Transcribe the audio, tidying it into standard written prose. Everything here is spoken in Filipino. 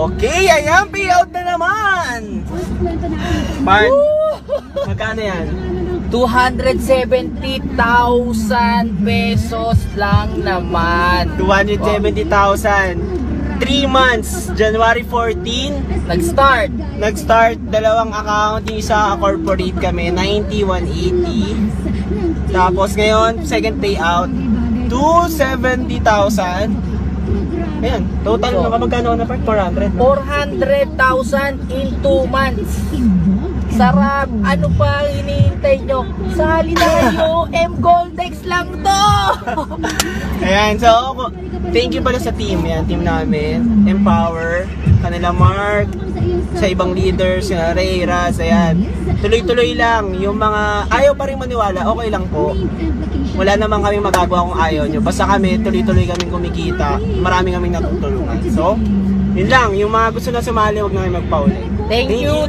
Okay, ayan, payout na naman. Mark, magkano yan? 270,000 pesos lang naman. 270,000. 3 months, January 14, nag-start, dalawang account, yung isa corporate kami, 90,180. Tapos ngayon, second payout, 270,000. Ayan, total so, magkano na pa? 400. 400,000 in 2 months. Sarap! Ano pa hinihintay nyo? Sali na kayo! M-Goldex lang to! Ayan, so thank you pala sa team. Yan, team namin. Empower, kanila Mark, sa ibang leaders, sina Ray, Raz, ayan. Tuloy-tuloy lang. Yung mga ayaw pa rin maniwala, okay lang po. Wala naman kaming magagawa kung ayaw nyo. Basta kami, tuloy-tuloy kaming kumikita. Marami kaming natutulungan. So, yun lang. Yung mga gusto na sumali, huwag na kayo magpauli. Thank you!